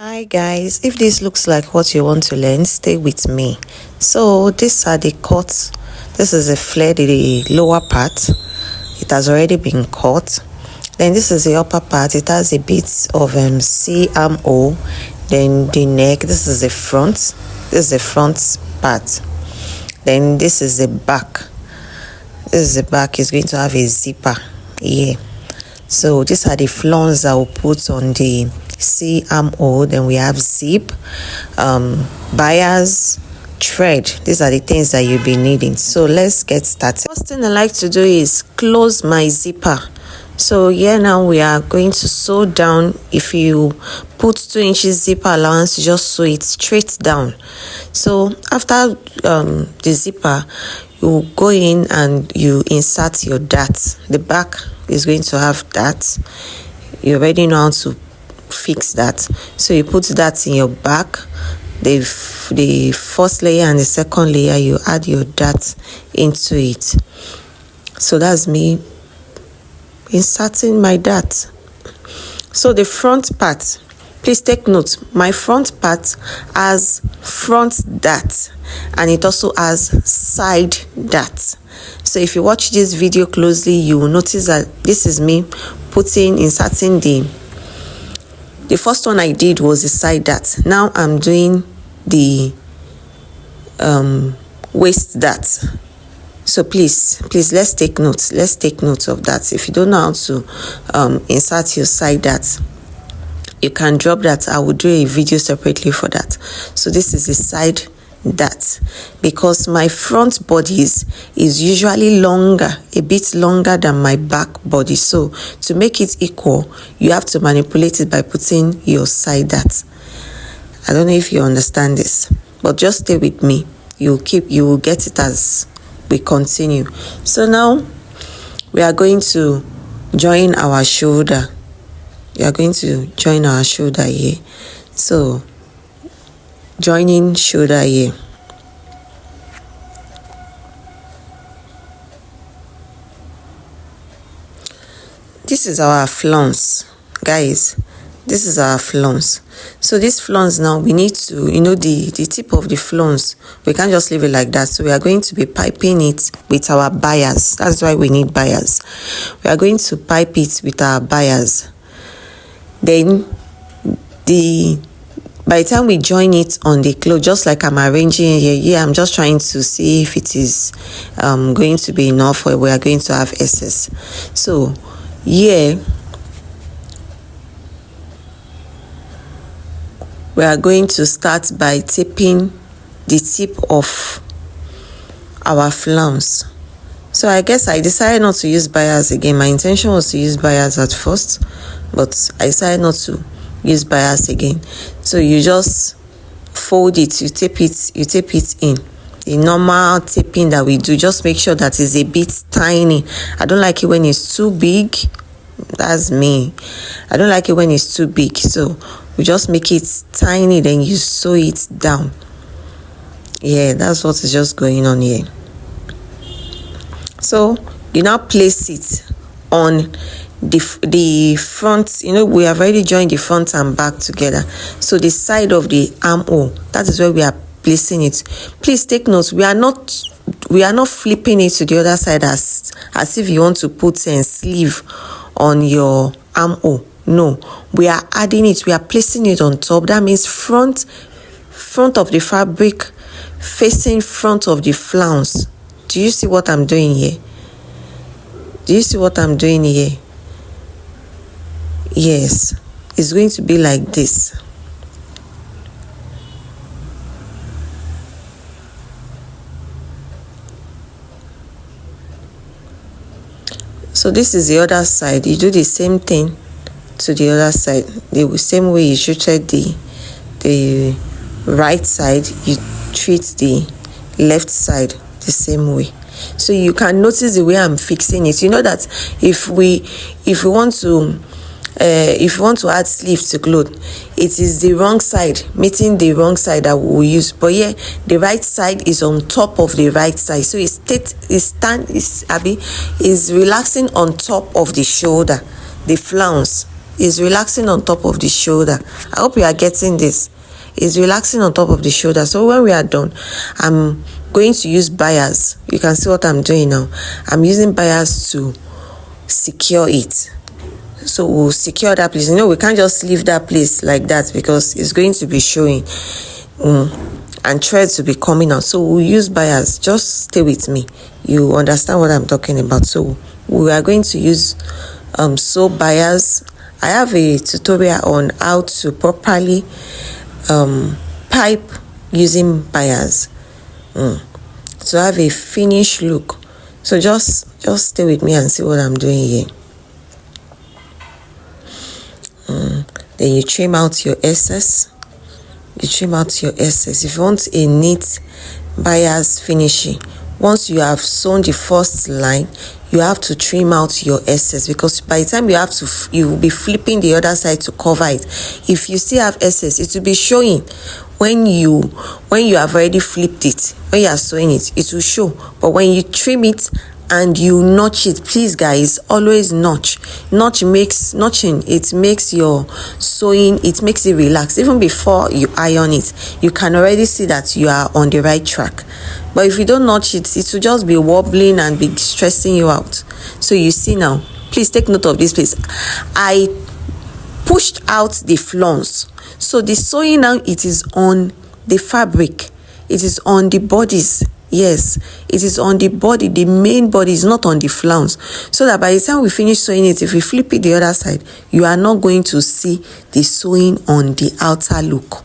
Hi guys, if this looks like what you want to learn, stay with me. So these are the cuts. This is a flare, the lower part. It has already been cut. Then this is the upper part. It has a bit of C armhole. Then the neck. This is the front. This is the front part. Then this is the back. This is the back. It's going to have a zipper here. So these are the flounce that we'll put on the C armhole. Then we have zip, bias, thread. These are the things that you'll be needing. So let's get started. First thing I like to do is close my zipper. So here now we are going to sew down. If you put 2 inches zipper allowance, you just sew it straight down. So after the zipper, you go in and you insert your dart. The back is going to have that. You already know how to fix that. So you put that in your back. The first layer and the second layer, you add your dart into it. So that's me inserting my dart. So the front part, please take note, my front part has front dart and it also has side dart. So if you watch this video closely, you will notice that this is me inserting the first one I did was the side dart. Now I'm doing the waist dart. So please let's take note of that. If you don't know how to insert your side dart, you can drop that. I will do a video separately for that. So this is the side dart, because my front body is usually longer, a bit longer than my back body. So to make it equal, you have to manipulate it by putting your side dart. I don't know if you understand this, but just stay with me. You will get it as we continue. So now we are going to join our shoulder. We are going to join our shoulder here. So joining shoulder here. This is our flounce, guys. This is our flounce. So this flounce now, we need to, the tip of the flounce, we can't just leave it like that. So we are going to be piping it with our bias. That's why we need bias. We are going to pipe it with our bias. Then by the time we join it on the cloth, just like I'm arranging here, I'm just trying to see if it is going to be enough or we are going to have excess. So here we are going to start by taping the tip of our flounce. So I guess I decided not to use bias again. My intention was to use bias at first, but I decided not to use bias again. So you just fold it, you tape it in. The normal taping that we do, just make sure that it's a bit tiny. I don't like it when it's too big. That's me. I don't like it when it's too big. So we just make it tiny, then you sew it down. Yeah, that's what is just going on here. So you now place it on the front. We have already joined the front and back together. So the side of the armhole, that is where we are placing it. Please take note, we are not flipping it to the other side as if you want to put a sleeve on your armhole. No, we are adding it, we are placing it on top. That means front of the fabric facing front of the flounce. Do you see what I'm doing here? Do you see what I'm doing here? Yes, it's going to be like this. So this is the other side. You do the same thing to the other side. The same way you treated the right side, you treat the left side the same way. So you can notice the way I'm fixing it. You know that if we want to add sleeves to clothes, it is the wrong side, meeting the wrong side that we will use. But here, the right side is on top of the right side. So is relaxing on top of the shoulder, the flounce. is relaxing on top of the shoulder. I hope you are getting this. It's relaxing on top of the shoulder. So when we are done, I'm going to use bias. You can see what I'm doing now. I'm using bias to secure it. So we'll secure that place. We can't just leave that place like that because it's going to be showing and threads will be coming out. So we'll use bias. Just stay with me. You understand what I'm talking about. So we are going to use sew bias. I have a tutorial on how to properly pipe using bias to have a finished look. So just stay with me and see what I'm doing here. Then you trim out your excess. If you want a neat bias finishing, once you have sewn the first line, you have to trim out your excess, because by the time you will be flipping the other side to cover it. If you still have excess, it will be showing when you have already flipped it. When you are sewing it, it will show. But when you trim it and you notch it, please guys, always notch. Notching, it makes your sewing, it makes it relax. Even before you iron it, you can already see that you are on the right track. But if you don't notch it, it will just be wobbling and be stressing you out. So you see now, please take note of this, please. I pushed out the flounce. So the sewing now, it is on the fabric. It is on the bodies. Yes, it is on the body. The main body is not on the flounce. So that by the time we finish sewing it, if we flip it the other side, you are not going to see the sewing on the outer look.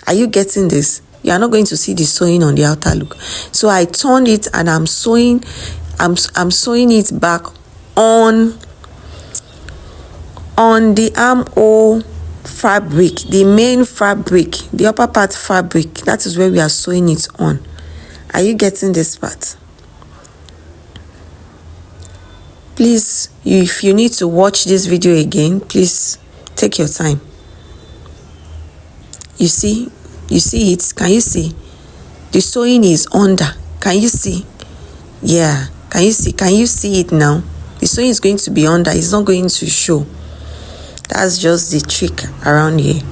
Are you getting this? You are not going to see the sewing on the outer look. So I turned it and I'm sewing it back on the armhole fabric, the main fabric, the upper part fabric. That is where we are sewing it on. Are you getting this part? Please, if you need to watch this video again, please take your time. You see it? Can you see? The sewing is under. Can you see? Yeah. Can you see? Can you see it now? The sewing is going to be under. It's not going to show. That's just the trick around here.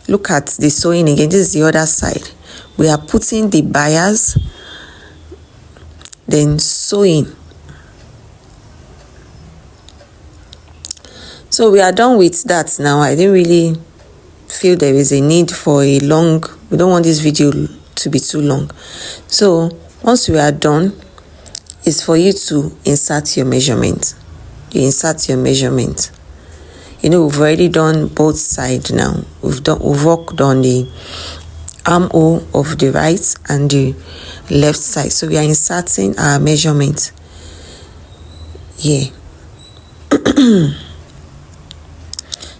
Look at the sewing again. This is the other side. We are putting the bias, then sewing. So we are done with that now. I didn't really feel there is a need for we don't want this video to be too long. So once we are done, it's for you to insert your measurement. You insert your measurement. We've already done both sides now. We've worked on the armhole of the right and the left side. So we are inserting our measurement here.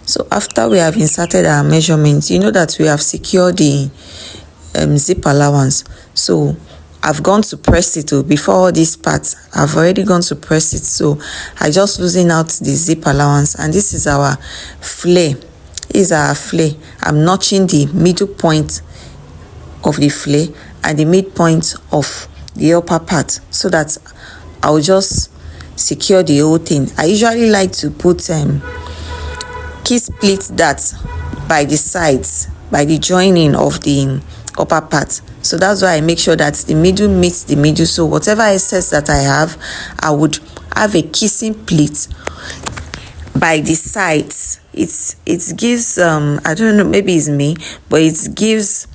So after we have inserted our measurements, you know that we have secured the zip allowance. So I've gone to press it before all these parts. I've already gone to press it. So I just loosen out the zip allowance, and this is our flair. This is our flair. I'm notching the middle point of the flair and the midpoint of the upper part, so that I'll just secure the whole thing. I usually like to put key split that by the sides, by the joining of the upper part. So that's why I make sure that the middle meets the middle. So whatever excess that I have, I would have a kissing pleat by the sides. It gives I don't know, maybe it's me, but it gives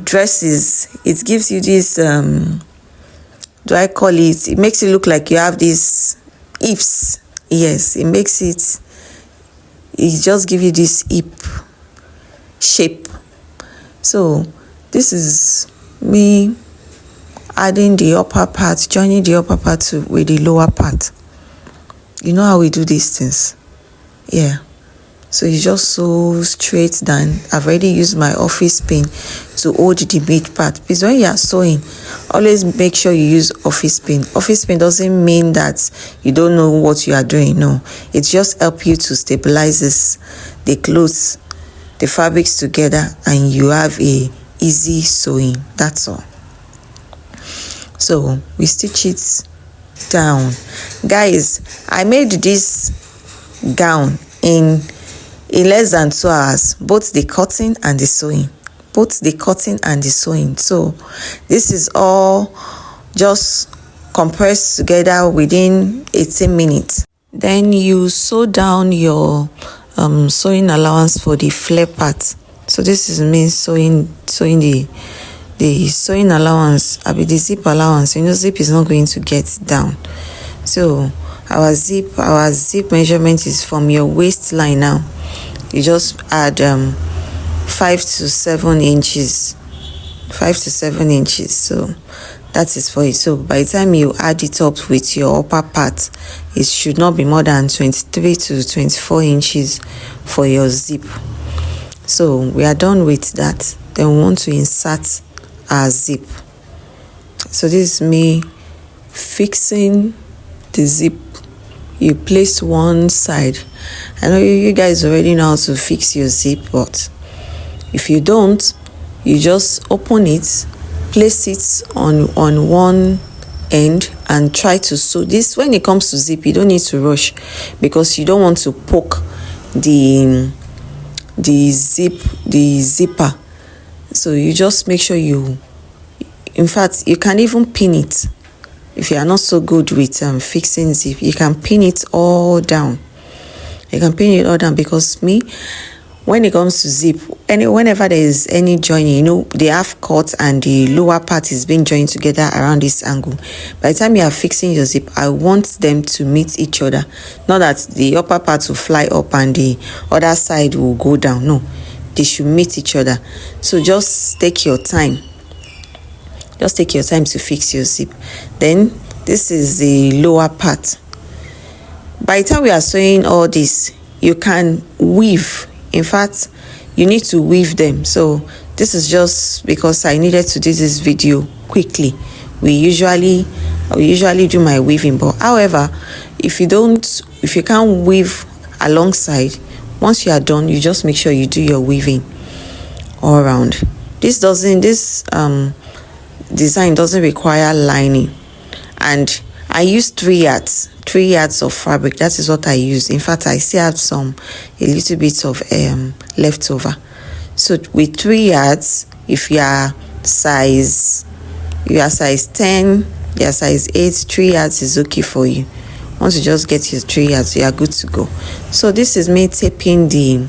dresses. It gives you this do I call it? It makes it look like you have these hips. Yes, it makes it. It just gives you this hip shape. So this is me adding the upper part, joining the upper part with the lower part. You know how we do these things. Yeah. So you just sew straight down. I've already used my office pin to hold the mid part. Because when you are sewing, always make sure you use office pin. Office pin doesn't mean that you don't know what you are doing. No. It just helps you to stabilize the clothes, the fabrics together, and you have a easy sewing. That's all. So we stitch it down. Guys, I made this gown in less than 2 hours, both the cutting and the sewing. So this is all just compressed together within 18 minutes. Then you sew down your sewing allowance for the flare part. So this is me sewing the sewing allowance, the zip allowance. Zip is not going to get down. So our zip measurement is from your waistline. Now you just add 5 to 7 inches. So that is for it. So by the time you add it up with your upper part, it should not be more than 23 to 24 inches for your zip. So we are done with that. Then we want to insert our zip. So this is me fixing the zip. You place one side. I know you guys already know how to fix your zip, but if you don't, you just open it, place it on one end and try to sew. This, when it comes to zip, you don't need to rush, because you don't want to poke the zipper. So you just make sure in fact, you can even pin it. If you are not so good with fixing zip, you can pin it all down. Because when it comes to zip, whenever there is any joining, the half cut and the lower part is being joined together around this angle. By the time you are fixing your zip, I want them to meet each other. Not that the upper part will fly up and the other side will go down. No, they should meet each other. So just take your time. To fix your zip. Then this is the lower part. By the time we are sewing all this, you can weave. In fact, you need to weave them. So this is just because I needed to do this video quickly. We usually do my weaving, but however, if you can't weave alongside, once you are done, you just make sure you do your weaving all around. This design doesn't require lining, and I use 3 yards of fabric. That is what I use. In fact, I still have a little bit of leftover. So with 3 yards, if you are size 10, you are size 8, 3 yards is okay for you. Once you just get your 3 yards, you are good to go. So this is me taping the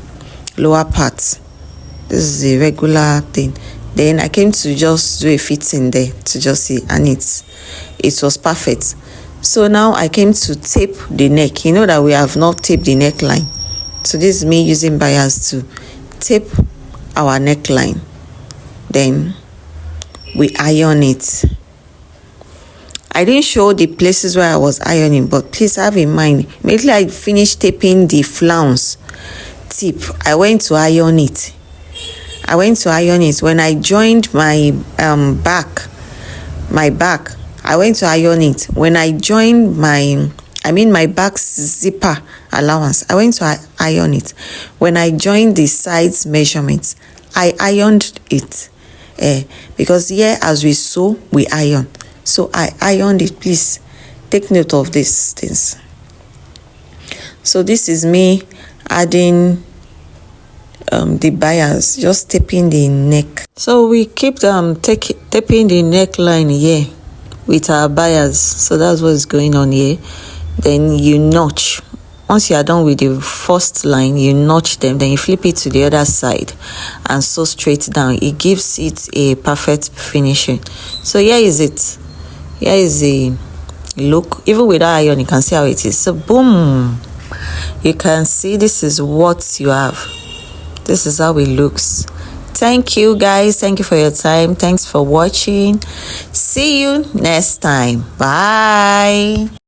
lower part. This is a regular thing. Then I came to just do a fitting there to just see, and it was perfect. So now I came to tape the neck. You know that we have not taped the neckline. So this is me using bias to tape our neckline. Then we iron it. I didn't show the places where I was ironing, but please have in mind, immediately I finished taping the flounce tip, I went to iron it. When I joined my back, I went to iron it. When I joined my back zipper allowance, I went to iron it. When I joined the sides measurements, I ironed it. Because here, as we sew, we iron. So I ironed it. Please take note of these things. So this is me adding the bias, just taping the neck. So we keep taping the neckline here with our bias. So that's what's going on here. Then you notch. Once you are done with the first line, you notch them, then you flip it to the other side and sew straight down. It gives it a perfect finishing. So here is it. Here is the look. Even without iron, you can see how it is. So boom, you can see this is what you have. This is how it looks. Thank you guys. Thank you for your time. Thanks for watching. See you next time. Bye.